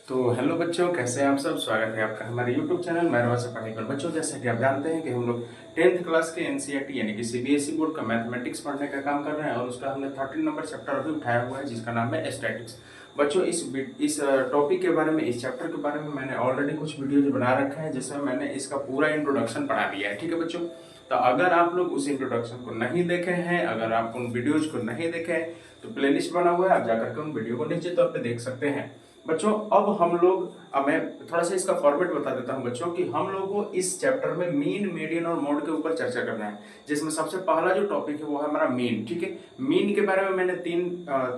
तो हेलो बच्चों, कैसे हैं आप सब। स्वागत है आपका हमारे यूट्यूब चैनल मेहरवा से पढ़ने पर। बच्चों, जैसा कि आप जानते हैं कि हम लोग 10th क्लास के एनसीईआरटी यानी कि सीबीएसई बोर्ड का मैथमेटिक्स पढ़ने का काम कर रहे हैं और उसका हमने 13 नंबर चैप्टर अभी उठाया हुआ है जिसका नाम है स्टैटिक्स। बच्चों, इस टॉपिक के बारे में, इस चैप्टर के बारे में मैंने ऑलरेडी कुछ वीडियोज बना रखा है जिसमें मैंने इसका पूरा इंट्रोडक्शन पढ़ा दिया है। ठीक है बच्चों, तो अगर आप लोग उस इंट्रोडक्शन को नहीं देखे हैं, अगर आप उन वीडियोज को नहीं देखे हैं तो प्लेलिस्ट बना हुआ है, आप जाकर के उन वीडियो को निश्चित तौर पर देख सकते हैं। बच्चों, अब मैं थोड़ा सा इसका फॉर्मेट बता देता हूं बच्चों कि हम लोगों को इस चैप्टर में मीन, मीडियन और मोड के ऊपर चर्चा करना है, जिसमें सबसे पहला जो टॉपिक है वो है हमारा मीन। ठीक है, मीन के बारे में मैंने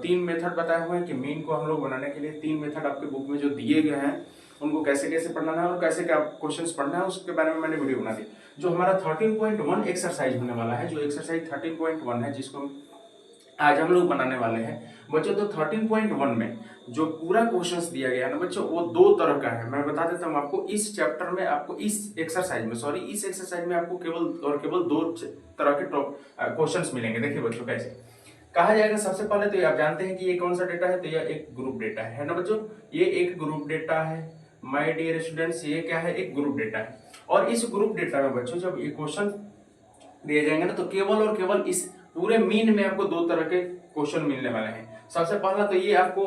तीन मेथड बताए हुए हैं कि मीन को हम लोग बनाने के लिए 3 मेथड आपके बुक में जो दिए गए हैं उनको कैसे कैसे पढ़ना है और कैसे क्या क्वेश्चंस पढ़ना है उसके बारे में मैंने वीडियो बना दी। जो हमारा 13.1 एक्सरसाइज होने वाला है, जो एक्सरसाइज 13.1 है जिसको आज हम लोग बनाने वाले हैं बच्चों, तो 13.1 में जो पूरा क्वेश्चंस दिया गया है ना बच्चों, वो 2 तरह का है। मैं बता देता हूँ आपको, इस चैप्टर में आपको इस एक्सरसाइज में आपको केवल 2 तरह के क्वेश्चंस मिलेंगे। देखिए बच्चों, कैसे कहा जाएगा। सबसे पहले तो आप जानते हैं कि ये कौन सा डेटा है, तो यह एक ग्रुप डेटा है ना बच्चों। ये एक ग्रुप डेटा है माय डियर स्टूडेंट्स, ये क्या है, एक ग्रुप डेटा है। और इस ग्रुप डेटा में बच्चों जब ये क्वेश्चन दिए जाएंगे ना, तो केवल और केवल इस पूरे मीन में आपको 2 तरह के क्वेश्चन मिलने वाले हैं। सबसे पहला तो ये आपको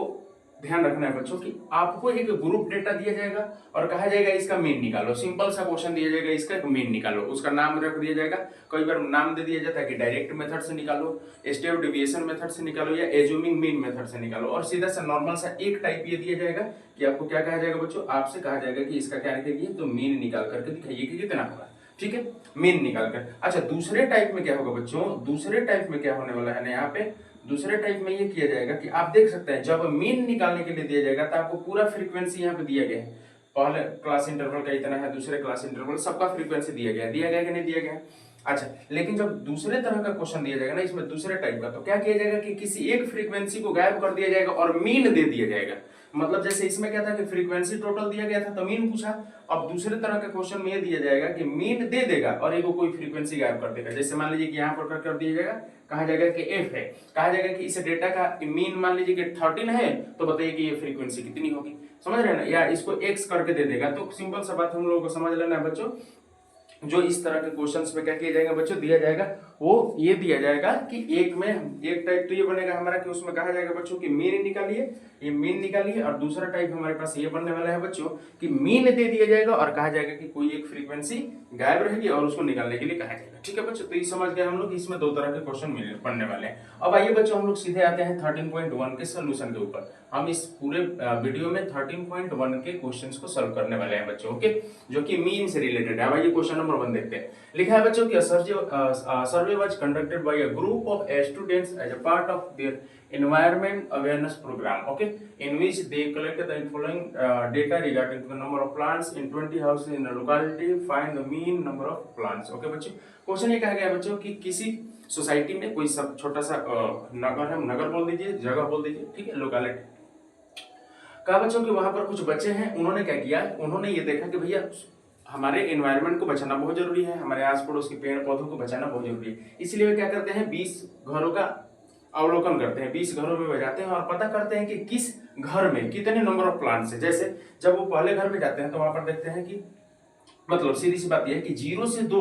ध्यान रखना है बच्चों कि आपको एक ग्रुप डेटा दिया जाएगा और कहा जाएगा इसका मीन निकालो। सिंपल सा क्वेश्चन दिया जाएगा, इसका मीन निकालो, उसका नाम रख दिया जाएगा। कई बार नाम दे दिया जाता है कि डायरेक्ट मेथड से निकालो, स्टेप डेविएशन मेथड से निकालो या एज्यूमिंग मीन मेथड से निकालो। और सीधा सा नॉर्मल सा एक टाइप ये दिया जाएगा कि आपको क्या कहा जाएगा बच्चों, आपसे कहा जाएगा कि इसका क्या लिखेगी, तो मीन निकाल करके दिखाइए कि कितना होगा। ठीक है, मीन निकाल कर। अच्छा, दूसरे टाइप में क्या होगा बच्चों, दूसरे टाइप में क्या होने वाला है ना, यहाँ पे दूसरे टाइप में ये किया जाएगा कि आप देख सकते हैं जब मीन निकालने के लिए दिया जाएगा तो आपको पूरा फ्रीक्वेंसी यहाँ पे दिया गया है। पहले क्लास इंटरवल का इतना है, दूसरे क्लास इंटरवल, सबका फ्रीक्वेंसी दिया गया कि नहीं दिया गया। अच्छा, लेकिन जब दूसरे तरह का क्वेश्चन दिया जाएगा ना, इसमें दूसरे टाइप का, तो क्या किया जाएगा कि किसी एक फ्रीक्वेंसी को गायब कर दिया जाएगा और मीन दे दिया जाएगा। मतलब जैसे इसमें क्या था कि फ्रीक्वेंसी टोटल दिया गया था तो मीन पूछा। अब दूसरे तरह के क्वेश्चन में ये दिया जाएगा कि मीन दे देगा और एक कोई फ्रीक्वेंसी गायब कर देगा। जैसे मान लीजिए कि यहाँ पर कर दिया जाएगा, कहा जाएगा कि एफ है, कहा जाएगा कि इस डेटा का मीन मान लीजिए कि 13 है, तो बताइए कि ये फ्रीक्वेंसी कितनी होगी। समझ रहे हैं ना, या इसको एक्स करके दे देगा। तो सिंपल सा बात हम लोगों को समझ लेना है बच्चों, जो इस तरह के क्वेश्चंस में क्या किया जाएगा बच्चों, दिया जाएगा वो ये दिया जाएगा कि एक टाइप तो ये बनेगा हमारा कि उसमें कहा जाएगा बच्चों कि मीन निकालिए, ये मीन निकालिए। और दूसरा टाइप हमारे पास ये बनने वाला है बच्चों कि मीन दे दिया जाएगा और कहा जाएगा कि कोई एक फ्रीक्वेंसी गायब रहेगी और उसको निकालने के लिए कहा जाएगा। ठीक है बच्चों, तो ये समझ गए हम लोग, इसमें 2 तरह के क्वेश्चन पढ़ने वाले हैं। अब आइए बच्चों, हम लोग सीधे आते हैं 13.1 के सोल्यूशन के ऊपर। हम इस पूरे वीडियो में 13.1 के क्वेश्चंस को सॉल्व करने वाले हैं बच्चों, ओके, जो कि मीन से रिलेटेड है। अब आइए क्वेश्चन नंबर 1 देखते हैं। लिखा है बच्चों कि survey was conducted by a group of students as a part of their environment awareness program, okay, in which they collected the following data regarding the number of plants in 20 houses in a locality. Find the mean number of plants. Okay बच्चों, question ये कहा गया बच्चों कि किसी society में कोई सब छोटा सा नगर है, नगर बोल दीजिए, जगह बोल दीजिए, ठीक है, लोकेलिटी। कहा बच्चों कि वहां पर कुछ बच्चे हैं, उन्होंने क्या किया, उन्होंने ये देखा कि भैया हमारे एनवायरनमेंट को बचाना बहुत जरूरी है, हमारे आस पड़ोस के पेड़ पौधों को बचाना बहुत जरूरी है। इसलिए वे क्या करते हैं, 20 घरों का अवलोकन करते हैं, 20 घरों में जाते हैं और पता करते हैं कि किस घर में कितने नंबर ऑफ प्लांट्स है। जैसे जब वो पहले घर में जाते हैं तो वहां पर देखते हैं कि मतलब सीधी सी बात यह है कि 0 से 2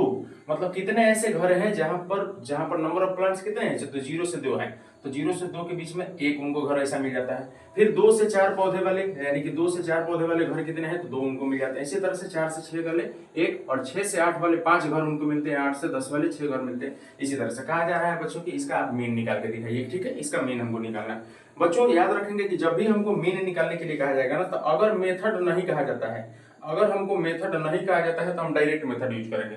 मतलब कितने ऐसे घर हैं जहां पर नंबर ऑफ प्लांट्स कितने हैं, तो 0 से 2 हैं। तो 0 से 2 के बीच में एक उनको घर ऐसा मिल जाता है। फिर 2 से 4 पौधे वाले, यानी कि 2 से 4 पौधे वाले घर कितने हैं, तो 2 उनको मिल जाते हैं। इसी तरह से 4 से 6 वाले एक, और 6 से 8 वाले 5 घर उनको मिलते हैं, 8 से 10 वाले 6 घर मिलते हैं। इसी तरह से कहा जा रहा है बच्चों कि इसका आप मीन निकाल के दिखाइए। ठीक है, इसका मीन हमको निकालना है। बच्चों याद रखेंगे कि जब भी हमको मीन निकालने के लिए कहा जाएगा ना, तो अगर मेथड नहीं कहा जाता है, अगर हमको मेथड नहीं कहा जाता है तो हम डायरेक्ट मेथड यूज करेंगे।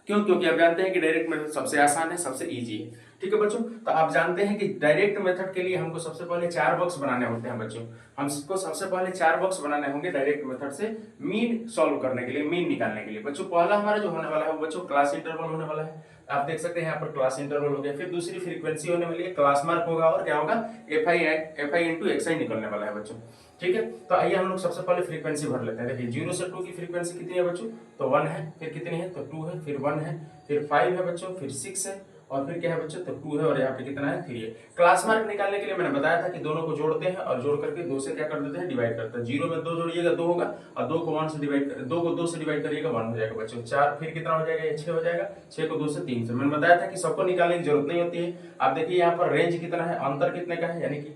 क्यों? क्योंकि आप जानते हैं कि डायरेक्ट मेथड सबसे आसान है, सबसे इजी है। ठीक है बच्चों, तो आप जानते हैं कि डायरेक्ट मेथड के लिए हमको सबसे पहले 4 बॉक्स बनाने होते हैं बच्चों। हमको सबसे पहले 4 बॉक्स बनाने होंगे डायरेक्ट मेथड से मीन सॉल्व करने के लिए, मीन निकालने के लिए। बच्चों पहला हमारा जो होने वाला है वो बच्चों क्लास इंटरवल होने वाला है। आप देख सकते हैं यहाँ पर क्लास इंटरवल हो गया। फिर दूसरी फ्रीक्वेंसी होने वाली है, क्लास मार्क होगा, और क्या होगा, एफ आई इंटू एक्स आई निकलने वाला है बच्चों। ठीक है, तो आइए हम लोग सबसे पहले फ्रीक्वेंसी भर लेते हैं। देखिए 0 से 2 की फ्रीक्वेंसी कितनी है बच्चों, तो 1 है, फिर कितनी है, तो 2 है, फिर 1 है, फिर 5 है बच्चों, फिर 6 है, और फिर क्या है बच्चों, तो 2 है और यहाँ पे कितना है 3 है। क्लास मार्क निकालने के लिए मैंने बताया था कि दोनों को जोड़ते हैं और जोड़ करके 2 से क्या कर देते हैं, डिवाइड करते हैं। 0 में 2 जोड़िएगा 2 होगा और 2 को 1 से डिवाइड कर 2 को 2 से डिवाइड करिएगा 1 हो जाएगा बच्चों। 4 फिर कितना हो जाएगा, 6 हो जाएगा। 6 को 2 से 3 से मैंने बताया था कि सबको निकालने की जरूरत नहीं होती है। आप देखिए यहाँ पर रेंज कितना है, अंतर कितने का है, यानी कि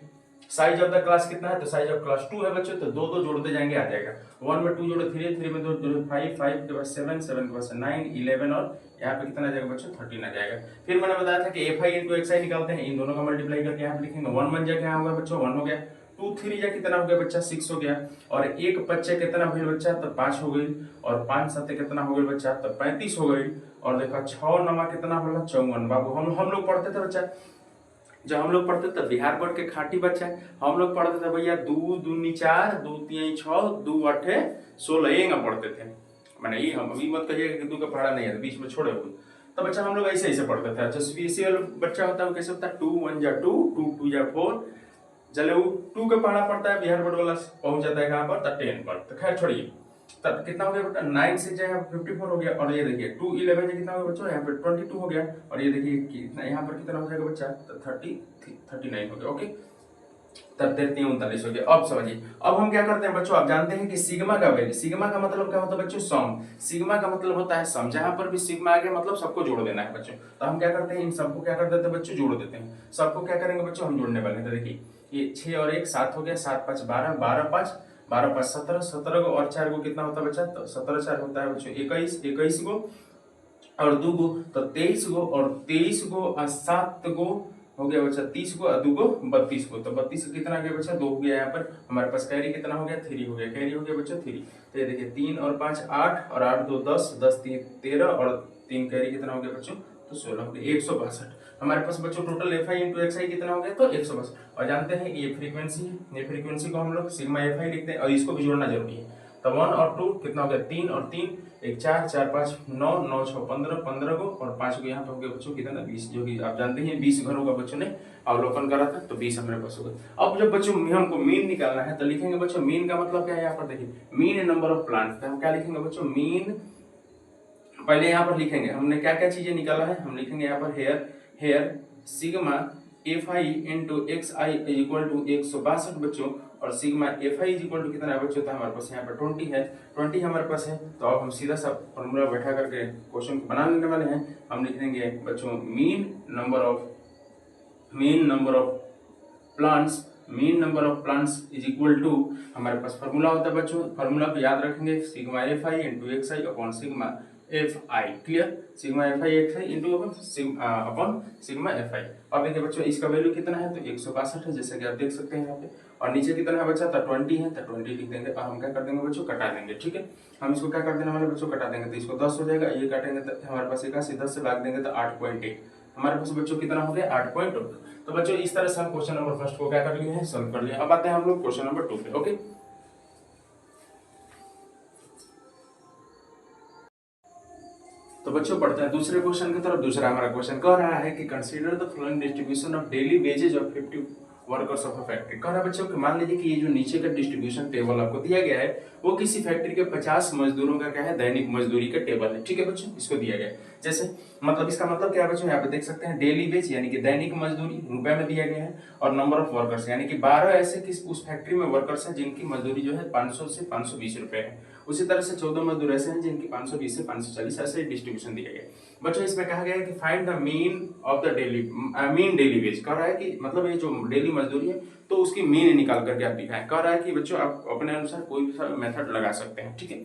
साइज ऑफ द क्लास कितना है, तो साइज ऑफ क्लास 2 है बच्चों, तो 2 2 जोड़ते जाएंगे आ जाएगा। 1 में 2 जोड़े 3, 3 में 2 जोड़े 5, 5 के बाद 7, 7 के बाद 9, 11 और यहाँ पे कितना आ जाएगा बच्चों, 13 आ जाएगा। फिर मैंने बताया था कि fi into xi निकालते हैं, इन दोनों का मल्टीप्लाई करके यहाँ पे लिखेंगे। 1 1 जा क्या होगा बच्चों, 1 हो गया। 2 3 जा कितना हो गया बच्चा, 6 हो गया। और 1 बच्चे कितना हुई बच्चा, तो 5 हो गई। और 5 7 कितना हो गई बच्चा, तो 35 हो गई। और देखा 6 9 कितना होला, 54। बाबू हम लोग पढ़ते थे बच्चा, जब हम लोग पढ़ते थे बिहार बोर्ड के खाटी बच्चा, हम लोग पढ़ते थे भैया 2 दूनी 4, 2 3 6, 2 8 16 ये पढ़ते थे। मैंने ये हम अभी मत कहिएगा कि 2 का पढ़ा नहीं है, बीच में छोड़े हुए। तो बच्चा हम लोग ऐसे ऐसे पढ़ते थे। जो सीबीएसई वाला बच्चा होता है वो कैसे होता है, 2 1 जा 2, 2 2 जा 4, चले वो 2 का पढ़ा पड़ता है। बिहार बोर्ड वाला पहुंच जाता है कहाँ पर, 10 पर। तो खैर छोड़िए, तब कितना हो गया बेटा, 9 से जो है 54 हो गया। और ये देखिए 2 11 से कितना हो गया बच्चों, यहाँ पे 22 हो गया। और ये देखिए कितना यहाँ पर कितना हो जाएगा बच्चा, 39 हो गया। ओके, तब 33 39 हो गया। अब समझिए, अब हम क्या करते हैं बच्चों, आप जानते हैं कि सिग्मा का वैल्यू, सिग्मा का मतलब क्या होता है बच्चों, सम। सिग्मा का मतलब होता है सम, जहां पर भी सिग्मा आ गया मतलब सबको जोड़ देना है बच्चों। तो हम क्या करते हैं, इन सबको क्या कर देते हैं बच्चों, जोड़ देते हैं। सबको क्या करेंगे बच्चों, हम जोड़ने वाले हैं। तो देखिए ये 6 और 1 7 हो गया, 7 5 12, 12 5 12 5 17, 17 को और 4 को कितना होता है बच्चा, तो 17 4 होता है बच्चों 21, 21 को और 2 को तो 23 को, और 23 को और 7 को हो गया बच्चा 30 को, और 2 को 32 को। तो 32 कितना गया बच्चा, 2 हो गया। यहाँ पर हमारे पास कैरी कितना हो गया, 3 हो गया। कैरी हो गया बच्चा 3। तो ये देखिए 3 और 5 8 और 8 2 10, 10 3 13 और 3 कैरी कितना हो गया बच्चों, तो 16 हो गया। 162 हमारे पास बच्चों टोटल fi इंटू xi कितना हो गया, तो 162। और जानते हैं ये फ्रीक्वेंसी है, ये फ्रीक्वेंसी को हम लोग सिग्मा fi लिखते हैं और इसको भी जोड़ना जरूरी है। तो 1 और 2 कितना हो गया, 3 और 3 1 4 4 5 9 9 6 15 15 को और 5 को यहाँ पे हो गया बच्चों कितना, 20। जो कि आप जानते हैं 20 घरों का बच्चों ने अवलोकन करा था, तो 20 हमारे पास हो गया। अब जब बच्चों हमको मीन निकालना है तो लिखेंगे बच्चों, मीन का मतलब क्या है, यहाँ पर देखिए मीन नंबर ऑफ प्लांट। तो हम क्या लिखेंगे बच्चों, मीन पहले यहाँ पर लिखेंगे हमने क्या क्या चीजें निकाला है। हम लिखेंगे यहाँ पर here sigma fi into xi equal to 162 बच्चों, और सिग्मा fi इक्वल टू कितना है बच्चों, तो हमारे पास यहाँ पर 20 है, 20 हमारे पास है। तो अब हम सीधा सा फॉर्मूला बैठा करके क्वेश्चन को बना लेने वाले हैं। हम लिख देंगे बच्चों mean number of plants is equal to, हमारे पास फॉर्मूला होता है बच्चों, फॉर्मूला को याद रखेंगे, sigma fi into xi upon sigma fi। Clear, sigma fi xi into upon sigma fi। अब देखिए बच्चों इसका वैल्यू कितना है, तो 162 है, जैसे कि आप देख सकते हैं यहाँ पे। और नीचे कितना है बच्चा, तो 20 है, तो 20 लिख देंगे। और हम क्या कर देंगे बच्चों, कटा देंगे। ठीक है, हम इसको क्या कर देने वाले बच्चों, कटा देंगे। तो इसको 10 हो जाएगा, ये काटेंगे तो हमारे पास 81, 10 से भाग देंगे तो 8.1 हमारे पास बच्चों कितना हो गया, 8.2। तो बच्चों इस तरह से हम क्वेश्चन नंबर फर्स्ट को क्या कर लिए हैं, सॉल्व कर लिया। अब आते हैं हम लोग क्वेश्चन नंबर 2 पे। ओके, तो बच्चों पढ़ते हैं दूसरे क्वेश्चन की तरफ। दूसरा हमारा क्वेश्चन कह रहा है कि consider the following distribution of daily wages of 50 workers of a factory. कह रहा है बच्चों कि मान लीजिए कि ये जो नीचे का डिस्ट्रीब्यूशन टेबल आपको दिया गया है वो किसी फैक्ट्री के 50 मजदूरों का क्या है, दैनिक मजदूरी का टेबल है। ठीक है बच्चों, इसको दिया गया है। जैसे मतलब इसका मतलब क्या है बच्चों, यहाँ पे देख सकते हैं डेली वेज यानी कि दैनिक मजदूरी रुपए में दिया गया है, और नंबर ऑफ वर्कर्स यानी कि 12 ऐसे किस उस फैक्ट्री में वर्कर्स हैं जिनकी मजदूरी जो है 500 से 520 रुपए है। उसी तरह से 14 मजदूर ऐसे हैं जिनकी 520 से 540 ऐसे डिस्ट्रीब्यूशन दिया गया। बच्चों इसमें कहा गया है कि find the mean of the mean daily veg. कह रहा है कि मतलब ये जो डेली मजदूरी है तो उसकी मीन निकाल करके आप दिखाएं। कह रहा है कि बच्चों आप अपने अनुसार कोई भी मेथड लगा सकते हैं। ठीक है,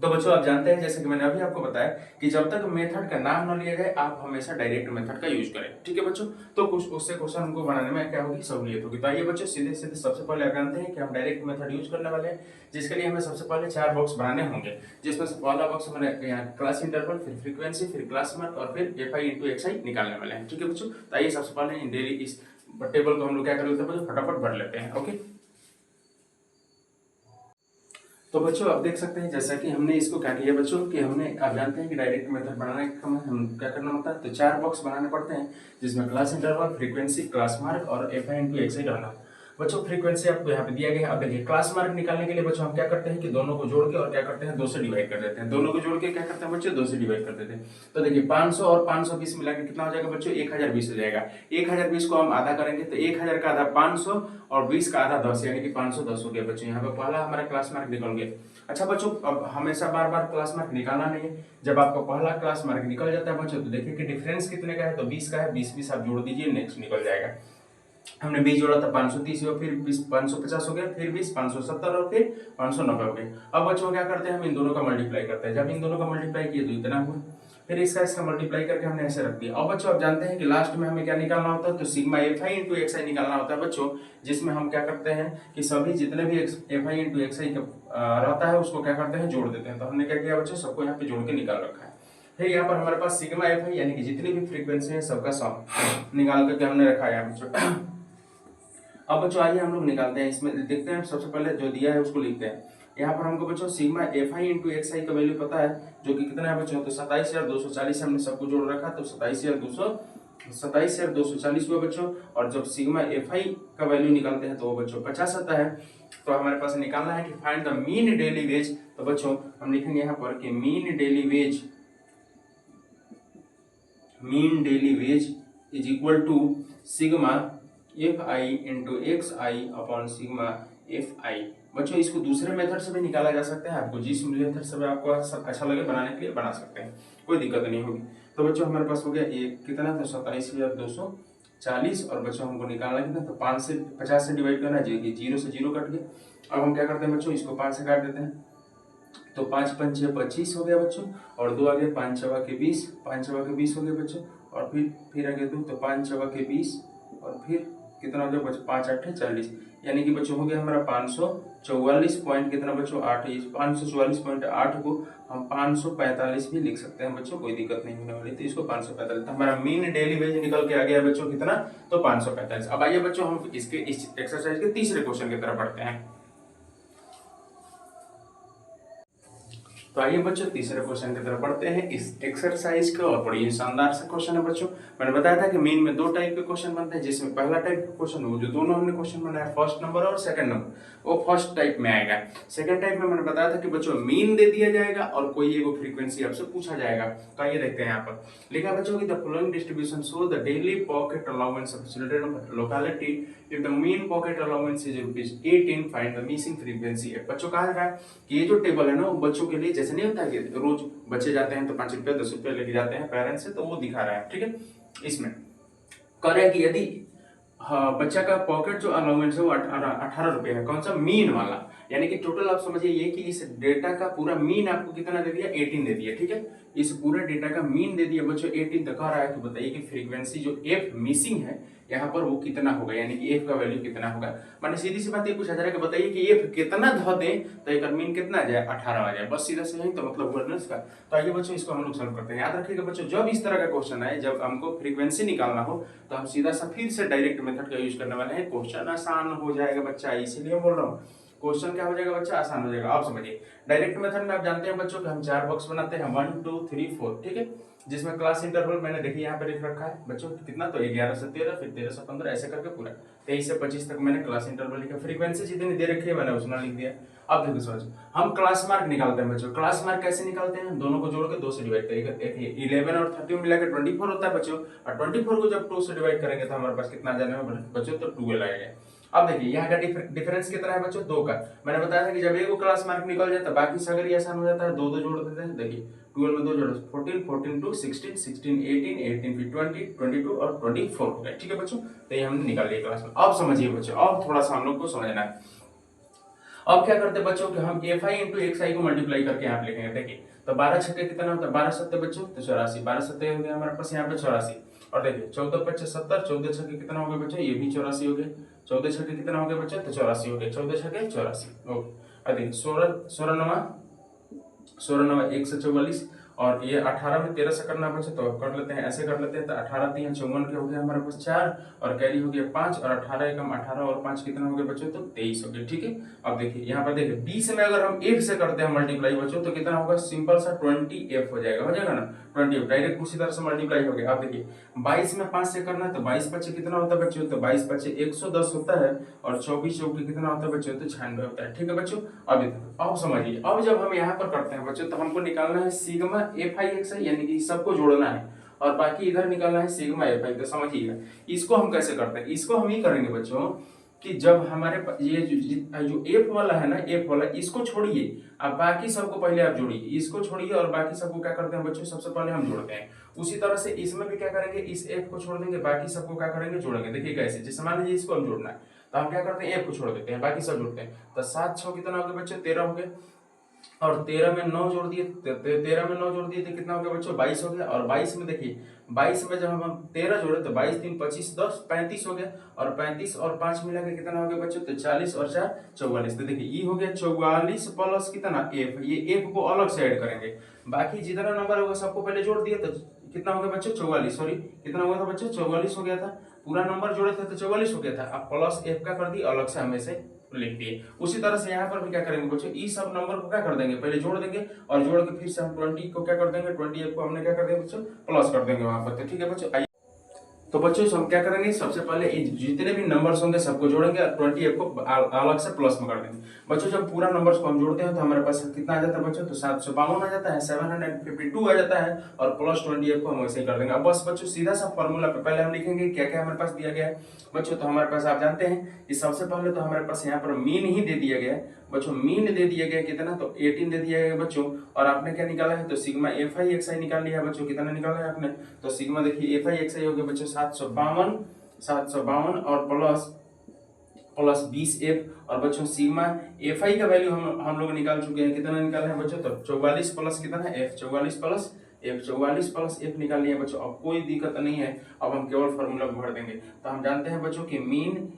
तो बच्चों आप जानते हैं जैसे कि मैंने अभी आपको बताया कि जब तक मेथड का नाम न लिया जाए आप हमेशा डायरेक्ट मेथड का यूज करें। ठीक है बच्चों, तो कुछ उससे क्वेश्चन हमको बनाने में क्या होगी, सहूलियत होगी। तो आइए बच्चों सीधे सीधे सबसे पहले आप जानते हैं कि हम डायरेक्ट मेथड यूज करने वाले हैं, जिसके लिए हमें सबसे पहले 4 बॉक्स बनाने होंगे, जिसमें से पहला बॉक्स मैंने यहाँ क्लास इंटरवल, फिर फ्रीक्वेंसी, फिर क्लास मार्क और फिर fi इंटू xi निकालने वाले हैं। ठीक है बच्चों, तो आइए सबसे पहले इन डेली इस टेबल को हम लोग क्या कर लेते हैं, फटाफट भर लेते हैं। ओके, तो बच्चों आप देख सकते हैं जैसा कि हमने इसको क्या किया बच्चों कि हमने, आप जानते हैं कि डायरेक्ट मेथड बनाने का हम क्या करना होता है, तो 4 बॉक्स बनाने पड़ते हैं जिसमें class interval, frequency, class mark और fi इंटू xi रहना। बच्चों फ्रीक्वेंसी आपको यहाँ पे दिया गया है। अब देखिए क्लास मार्क निकालने के लिए बच्चों हम क्या करते हैं कि दोनों को जोड़ के और क्या करते हैं 2 से डिवाइड कर देते हैं। दोनों को जोड़ के क्या करते हैं बच्चों 2 से डिवाइड कर देते हैं। तो देखिए 500 और 520 मिला के कितना हो जाएगा बच्चों 1020 हो जाएगा। 1020 को हम आधा करेंगे तो 1000 का आधा 500 और 20 का आधा 10 यानी कि 510 हो गया बच्चों। यहाँ पे पहला हमारा क्लास मार्क निकल गया। अच्छा बच्चों अब हमेशा बार बार क्लास मार्क निकालना नहीं है। जब आपका पहला क्लास मार्क निकल जाता है बच्चों तो देखिए कि डिफरेंस कितने का है, तो 20 का है। 20 आप जोड़ दीजिए, नेक्स्ट निकल जाएगा। हमने 20 जोड़ा था 530 हुआ, फिर 20 550 हो गया, फिर 20 570 और फिर 590 हो गया। अब बच्चों क्या करते हैं हम इन दोनों का मल्टीप्लाई करते हैं। जब इन दोनों का मल्टीप्लाई किए तो इतना हुआ, फिर इसका मल्टीप्लाई करके हमने ऐसे रख दिया। अब बच्चों आप जानते हैं कि लास्ट में हमें क्या निकालना होता है, तो सिग्मा एफआई इंटू एक्सआई निकालना होता है बच्चों, जिसमें हम क्या करते हैं कि सभी जितने भी एफआई इंटू एक्सआई रहता है उसको क्या करते हैं जोड़ देते हैं। तो हमने क्या किया बच्चों सबको यहाँ पे जोड़ के निकाल रखा है। फिर यहाँ पर हमारे पास सिग्मा एफआई यानी कि जितनी भी फ्रीक्वेंसी है सबका सम निकाल करके हमने रखा है बच्चों। अब बच्चों आइए हम लोग निकालते हैं, इसमें देखते हैं सबसे पहले जो दिया है उसको लिखते हैं। यहाँ पर हमको बच्चों sigma F I into x I का वैल्यू पता है जो कि कितना है बच्चों, तो 27,240 हमने सबको जोड़ रखा, तो 27,240 हुआ बच्चों। और जब सिग्मा एफ आई का वैल्यू निकालते हैं तो वो बच्चों 50 आता है। तो हमारे पास निकालना है कि find the mean daily wage. तो बच्चों हम लिखेंगे यहाँ पर कि mean daily wage is equal to sigma F I into x i upon sigma F i. बच्चों इसको दूसरे मेथड से भी निकाला जा सकता है, आपको जिस मेथड से भी आपको अच्छा लगे बनाने के लिए बना सकते हैं, कोई दिक्कत नहीं होगी। तो बच्चों हमारे पास हो गया एक कितना, तो 27,240 और बच्चों हमको निकालना कितना, तो 5 से 50 से डिवाइड करना है, 0 से 0 कट गया। अब हम क्या करते हैं बच्चों इसको 5 से काट देते हैं, तो 5 5 6 25 हो गया बच्चों, और 2 आगे 5 6 के 20, 5 6 के 20 हो गए बच्चों, और फिर आगे 2 तो 5 6 के 20 और फिर कितना हो गया बच्चों 5 8 40, यानी कि बच्चों हो गया हमारा 544 पॉइंट कितना बच्चों 8। 544.8 को हम 545 भी लिख सकते हैं बच्चों, कोई दिक्कत नहीं होने वाली। तो इसको 545, तो हमारा मीन डेली वेज निकल के आ गया बच्चों कितना, तो 545। अब आइए बच्चों हम इस एक्सरसाइज के तीसरे क्वेश्चन की तरफ बढ़ते हैं। तो आइए बच्चों तीसरे क्वेश्चन की तरफ बढ़ते हैं इस एक्सरसाइज का, और बड़ी शानदार सा क्वेश्चन है बच्चों। मैंने बताया था कि मीन में 2 टाइप के क्वेश्चन बनते हैं, जिसमें पहला टाइप का क्वेश्चन वो जो दोनों हमने क्वेश्चन बनाया फर्स्ट नंबर और सेकंड नंबर, वो फर्स्ट टाइप में आएगा। सेकंड टाइप में मैंने बताया था कि बच्चों मीन दे दिया जाएगा और कोई एगो फ्रीक्वेंसी आपसे पूछा जाएगा। तो आइए देखते हैं यहाँ पर लिखा बच्चों की the following distribution show the daily pocket allowance of children locality if the mean pocket allowance is ₹18 find the missing frequency. बच्चों कहा रहा है कि ये जो टेबल है ना वो बच्चों के लिए जैसे नहीं होता है कि रोज बच्चे जाते हैं तो 5 रुपए 10 रुपए लेके जाते हैं पेरेंट्स से, तो वो दिखा रहा है। ठीक है, इसमें कह रहा है कि यदि बच्चा का पॉकेट जो अलाउंस है वो 18 रुपए है, कौन सा मीन वाला, यानी कि टोटल आप समझिए ये कि इस डेटा का पूरा मीन आपको कितना दे दिया 18 दे दिया। ठीक है, इस पूरे डेटा का मीन दे दिया बच्चों 18। तो कह रहा है कि बताइए कि फ्रीक्वेंसी जो एफ मिसिंग है यहाँ पर वो कितना होगा, यानी कि एफ का वैल्यू कितना होगा। मैंने सीधी सी बात ये पूछा जा रहा है कि बताइए कि एफ कितना धो दे तो एक मीन कितना आ जाए 18 आ जाए, बस सीधा से यही तो मतलब हुआ ना इसका। तो आइए बच्चों इसको हम लोग सॉल्व करते हैं। याद रखिएगा बच्चों जब इस तरह का क्वेश्चन आए, जब हमको फ्रीक्वेंसी निकालना हो तो हम सीधा सा फिर से डायरेक्ट मेथड का यूज करने वाले हैं, क्वेश्चन आसान हो जाएगा बच्चा, इसीलिए बोल रहा हूँ क्वेश्चन क्या हो जाएगा बच्चा आसान हो जाएगा। आप समझिए डायरेक्ट मेथड में आप जानते हैं बच्चों कि हम 4 बॉक्स बनाते हैं 1 2 3 4, ठीक है, जिसमें क्लास इंटरवल मैंने देखिए यहाँ पे लिख रखा है बच्चों कितना, तो 11 से 13 फिर 13 से 15 ऐसे करके पूरा 23 से 25 तक मैंने क्लास इंटरवल लिखा। फ्रीक्वेंसी जितनी दे रखी है मैंने उतना लिख दिया। अब देखो समझो हम क्लास मार्क निकालते हैं बच्चों। क्लास मार्क कैसे निकालते हैं, दोनों को जोड़ के 2 से डिवाइड करेंगे। देखिए 11 और 30 मिला के 24 होता है बच्चों, और 24 को जब 2 से डिवाइड करेंगे तो हमारे पास कितना जाने में बच्चों, तो 12 आएगा। अब देखिए यहाँ का डिफरेंस कितना है बच्चों 2 का। मैंने बताया था कि जब एक क्लास मार्क निकल जाता है बाकी से अगर ये आसान हो जाता है 2 2 जोड़ देते हैं। देखिए 12 में 2 जोड़ो 14 14 टू 16 16 18 18 फिर 20 22 और 24 हो गए। ठीक है बच्चों, तो ये हमने निकाल लिया क्लास में। अब समझिए बच्चों अब थोड़ा सा हम लोग को समझना है। अब क्या करते हैं बच्चों कि हम एफ आई इंटू एक्स आई को मल्टीप्लाई करके यहाँ पे लिखेंगे। देखिए तो 12 छक्के कितना होता है, 12 सत्ते बच्चों तो 84, 12 सत्ते हो गया हमारे पास यहाँ पे 84। और देखिए 14 25 70, 14 छक्के कितना हो गया बच्चों, ये भी 84 हो गए। 14 छक्के कितना हो गया बच्चों, तो 84 हो गए। 14 छक्के 84 ओके। और देखिए 16 9 144, और ये 18 में 13 से करना बच्चे तो कर लेते हैं, ऐसे कर लेते हैं। तो 18 3 54 के हो गया हमारे पास 4, और कैरी हो गया 5, और 18 एकम 18 और 5 कितना हो गया बच्चों, तो 23 हो गया। ठीक है, अब देखिए यहाँ पर देखिए 20 में अगर हम f से करते हैं मल्टीप्लाई बच्चों तो कितना होगा, सिंपल सा 20f हो जाएगा ना। 20 डायरेक्ट उसी तरह से मल्टीप्लाई हो गया। अब देखिए 22 में 5 से करना है तो 22 पचे कितना होता है बच्चों, तो 22 पचे 110 होता है और 24 चौके कितना होता है बच्चों, तो 96 होता है। ठीक है बच्चों, अब समझिए, अब जब हम यहाँ पर करते हैं बच्चों तो हमको निकालना है सिग्मा FI यानी कि सबको जोड़ना है और बाकी इधर निकालना है सिग्मा FI। तो समझिएगा इसको हम कैसे करते हैं, इसको हम ये करेंगे बच्चों कि जब हमारे ये जो एफ वाला है ना, एफ वाला इसको छोड़िए, अब बाकी सबको पहले आप जोड़िए, इसको छोड़िए और बाकी सबको क्या करते हैं बच्चों, सबसे पहले हम जोड़ते हैं। उसी तरह से इसमें भी क्या करेंगे, इस एफ को छोड़ देंगे, बाकी सबको क्या करेंगे, जोड़ेंगे। देखिए कैसे, जैसे मान लीजिए इसको हम जोड़ना है तो हम क्या करते हैं, एफ को छोड़ देते हैं, बाकी सब जोड़ते हैं। तो 7 6 कितना हो गया बच्चों, 13 हो गया और 13 में 9 जोड़ दिए, 13 में 9 जोड़ दिए तो कितना हो गया बच्चों, 22 हो गया। और 22 में देखिए, 22 में जब हम 13 जोड़े तो 22 3 25 10 35 हो गया और 35 और 5 मिला के कितना हो गया बच्चों, तो 40 और 4 44। तो देखिए ये हो गया 44 प्लस कितना एफ, ये एफ को अलग से ऐड करेंगे, बाकी जितना नंबर होगा सबको पहले जोड़ दिए तो कितना हो गया बच्चों, 44, सॉरी कितना हुआ था बच्चों, 44 हो गया था, पूरा नंबर जोड़े थे तो 44 हो गया था। अब प्लस एफ का कर दिए, अलग से हमें से लिख दिए। उसी तरह से यहाँ पर भी क्या करेंगे बच्चों, ई सब नंबर को क्या कर देंगे, पहले जोड़ देंगे और जोड़ के फिर से हम 20 को क्या कर देंगे, 28 को हमने क्या कर दिया बच्चों, प्लस कर देंगे वहां पर। ठीक है बच्चों, तो बच्चों हम क्या करेंगे, सबसे पहले जितने भी नंबर्स होंगे सबको जोड़ेंगे और 28 को अलग से प्लस में कर देंगे। बच्चों जब पूरा नंबर्स को हम जोड़ते हैं तो हमारे पास कितना आ जाता है बच्चों, तो 752 आ जाता है, 752 आ जाता है और प्लस 28 को हम वैसे ही कर देंगे। अब बस बच्चों सीधा सा फॉर्मूला पे पहले हम लिखेंगे क्या क्या हमारे पास दिया गया है बच्चों। तो हमारे पास आप जानते हैं कि सबसे पहले तो हमारे पास यहाँ पर मीन ही दे दिया गया है बच्चों, मीन दे दिया गया कितना, तो 18 दे दिया गया बच्चों। और आपने क्या निकाला है, तो सिग्मा FI निकाल लिया है बच्चों, कितना निकाला है आपने, तो सिग्मा देखिए FI हो गया बच्चों 752 और प्लस 20F। और बच्चों सिग्मा FI का वैल्यू हम लोग निकाल चुके हैं, कितना निकाला है बच्चों, तो 44 प्लस कितना है F, 44 प्लस F निकाल लिया बच्चों। अब कोई दिक्कत नहीं है, अब हम केवल फॉर्मूला भर देंगे। तो हम जानते हैं बच्चों कि mean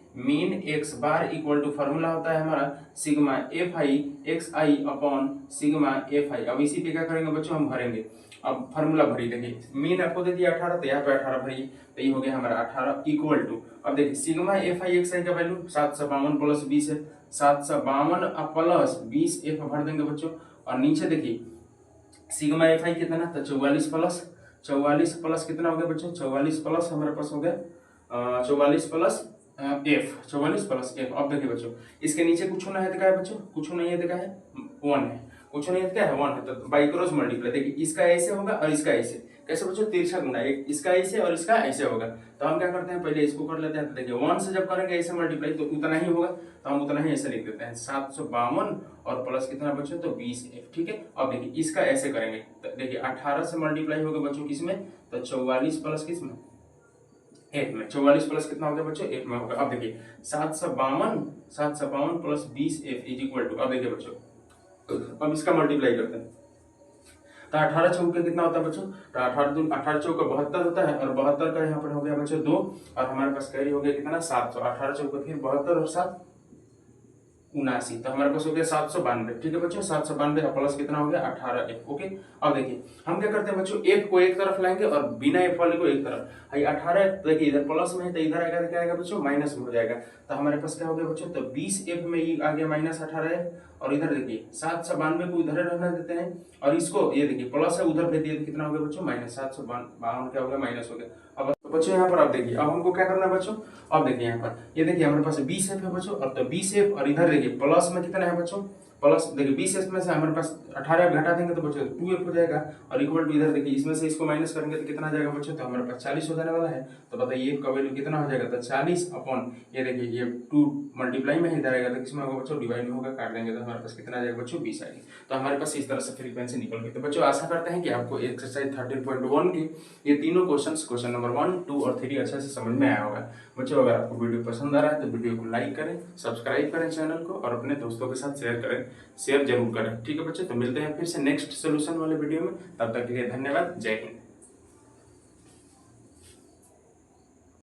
x bar equal to formula होता है हमारा sigma FI XI upon sigma FI। अब इसी पे क्या करेंगे बच्चों, हम भरेंगे। अब फॉर्मूला भरी, देखिए मीन आपको दे दिया 18 तो यहाँ पे 18 भरिए, तो ये हो गया हमारा 18 इक्वल टू, अब देखिए सिग्मा FI XI का वैल्यू 752 प्लस 20 है, 752 प्लस 20F भर देंगे बच्चों। और नीचे देखिए सिग्मा FI कितना, तो 44 प्लस कितना हो गया बच्चों, 44 प्लस हमारे पास हो गया 44 प्लस F। अब देखिए बच्चों इसके नीचे कुछ ना है दिखा है बच्चों, कुछ नहीं है दिखा है, 1 है, कुछ नहीं है क्या है, 1 है, तो बाई क्रॉस मल्टीप्लाई। देखिए इसका ऐसे होगा और इसका ऐसे, कैसे बच्चों, तिरछा गुना, एक इसका ऐसे और इसका ऐसे होगा। तो हम क्या करते हैं, पहले इसको कर लेते हैं। तो देखिए 1 से जब करेंगे ऐसे मल्टीप्लाई तो उतना ही होगा, तो हम उतना ही ऐसे लिख देते हैं 752 और प्लस कितना बच्चों, तो 20F। ठीक है, अब देखिए इसका ऐसे करेंगे, तो देखिए 18 से मल्टीप्लाई होगा बच्चों किसमें, तो 44 प्लस किसमें, F में, 44 प्लस कितना हो गया बच्चों, F में होगा। अब देखिए 752 plus 20F is equal to, अब देखिए बच्चों अब इसका मल्टीप्लाई करते हैं तो 18 चौके कितना होता है बच्चों, तो 18 चौका 72 होता है और 72 का यहाँ पर हो गया बच्चों 2 और हमारे पास कैरी हो गया कितना 700, 18 चौका फिर 72 और 7 79, तो हमारे पास हो गया 792। ठीक है बच्चों, 792 प्लस कितना हो गया 18F। ओके, अब देखिए हम क्या करते हैं बच्चों, F को एक तरफ लाएंगे और बिना F वाले को एक तरफ, 18 देखिए इधर प्लस में है तो इधर आएगा, क्या आएगा बच्चों, माइनस में हो जाएगा। तो हमारे पास क्या हो गया बच्चों, तो 20F में ये आ गया माइनस 18F और इधर देखिए 792 को इधर रहने देते हैं और इसको ये देखिए प्लस है उधर भेज दिए तो कितना हो गया बच्चों, माइनस 752 क्या हो गया, माइनस हो गया। अब बच्चों यहाँ पर आप देखिए, अब हमको क्या करना है बच्चों, अब देखिए यहाँ पर ये देखिए हमारे पास 20F है बच्चों, और तो 20F और इधर देखिए प्लस में कितना है बच्चों, प्लस देखिए 20F में से हमारे पास 18F घटा देंगे तो बच्चों 2F हो जाएगा और इक्वल टू इधर देखिए इसमें से इसको माइनस करेंगे तो कितना आ जाएगा बच्चों, तो हमारे पास 40 हो जाने वाला है। तो बताइए F का वैल्यू कितना हो जाएगा, तो 40 अपॉन ये देखिए ये 2 मल्टीप्लाई में इधर आएगा तो किसमें होगा बच्चों, डिवाइड में होगा, काट देंगे तो हमारे पास कितना आ जाएगा बच्चों, 20 आएगी। तो हमारे पास इस तरह से फ्रीक्वेंसी निकल गई। तो बच्चों आशा करते हैं कि आपको एक्सरसाइज 13.1 की ये तीनों क्वेश्चन नंबर 1, 2 और 3 अच्छे से समझ में आया होगा। बच्चों अगर आपको वीडियो पसंद आ रहा है तो वीडियो को लाइक करें, सब्सक्राइब करें चैनल को और अपने दोस्तों के साथ शेयर जरूर करें। ठीक है बच्चों, तो मिलते हैं फिर से नेक्स्ट सोल्यूशन वाले वीडियो में, तब तक के लिए धन्यवाद, जय हिंद।